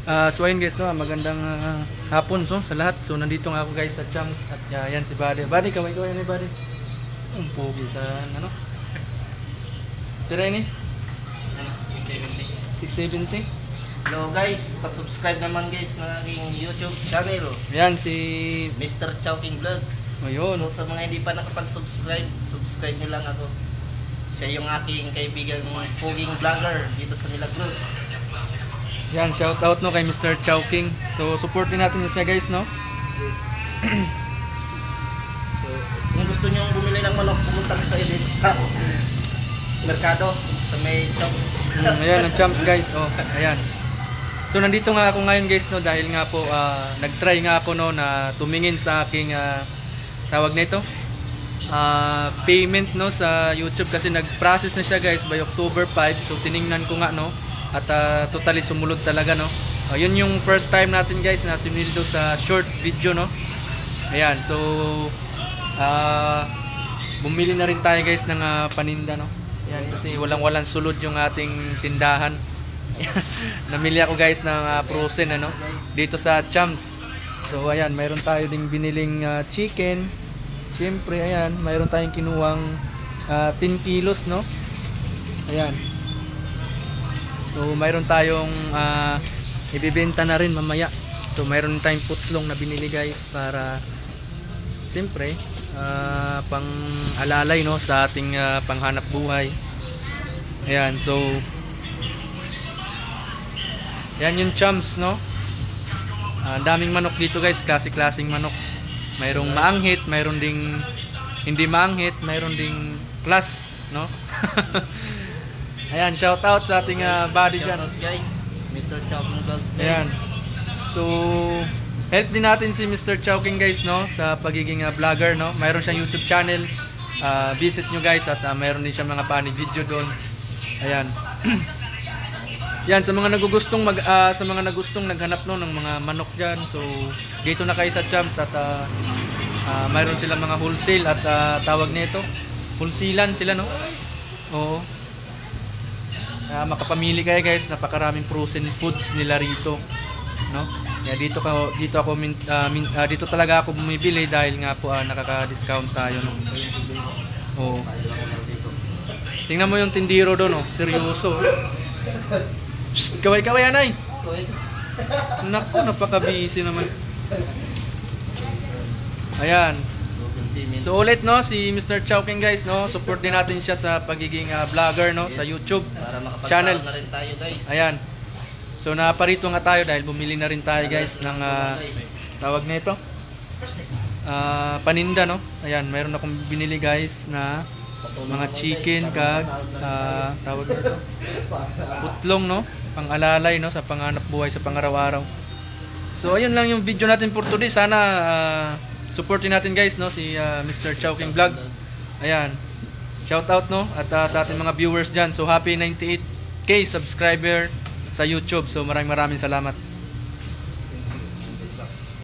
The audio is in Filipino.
So ayun guys, no, magandang hapon so, sa lahat. So nandito nga ako guys sa Champs at yan si Buddy. Buddy, kaway-kaway na Buddy. Ang pogi sa ano? Tira ini? 670. Hello guys, pa-subscribe naman guys ng aking YouTube channel. Yan si Mr. Chowking Vlogs. Ayun. So sa mga hindi pa nakapag-subscribe, subscribe nyo lang ako. Siya yung aking kaibigan poging vlogger dito sa Milagros. Yan, shout out no kay Mr. Chowking. So supportin natin siya guys, no? So kung gusto nyo bumili ng manok, pumunta kayo dito sa merkado sa may Champs. Ayan ang Champs guys. Oh, ayan. So nandito nga ako ngayon guys, no, dahil nga po nag-try nga ako no na tumingin sa aking tawag nito payment no sa YouTube kasi nag-process na siya guys by October 5. So tiningnan ko nga no at totally sumulod talaga no. Yun yung first time natin guys na sinildo sa short video no. Ayan, so bumili na rin tayo guys ng paninda no. Ayan, kasi walang sulod yung ating tindahan. Namili ako guys ng frozen ano dito sa Champs. So ayan, mayroon tayo ding biniling chicken. Siyempre ayan, mayroon tayong kinuwang 10 kilos no. Ayan. So mayroon tayong ibibenta na rin mamaya. So mayroon tayong putlong na binili guys para siyempre pang alalay no sa ating panghanap buhay. Ayan, so yan yung Champs no. Daming manok dito guys, klase-klaseng manok. Mayroong maanghit, mayroon ding hindi maanghit, mayroon ding class no. Ayan, shout out sa ating buddy dyan. Guys, Mr. Chowking Vlogs. Ayan. So, help din natin si Mr. Chowking guys no sa pagiging vlogger no. Mayroon siyang YouTube channel. Visit nyo guys at mayroon din siyang mga funny video doon. Ayan. Yan sa mga nagustong naghanap no ng mga manok diyan. So, dito na kayo sa Champs at mayroon silang mga wholesale at tawag nito, wholesalean sila no. Oo. Makapamili kayo guys, napakaraming frozen foods nila rito no. Kaya dito talaga ako bumibili dahil nga po nakaka-discount tayo no. Oo. Tingnan mo yung tindiro doon no, seryoso. Shh, kaway-kaway anay. Naku, napaka-busy naman. Ayan. So ulit no si Mr. Chowking guys no, support din natin siya sa pagiging vlogger no sa YouTube channel. Na rin tayo guys. Ayan. So naparito nga tayo dahil bumili na rin tayo guys ng tawag nito paninda no. Ayan, mayroon akong binili guys na mga chicken kag tawag nito putlong no, pang-alalay no sa panghanap buhay sa pangaraw-araw. So ayun lang yung video natin for today. Sana supportin natin guys no si Mr. Chowking Vlog. Ayan. Shout out no at sa ating mga viewers diyan. So happy 98k subscriber sa YouTube. So maraming salamat.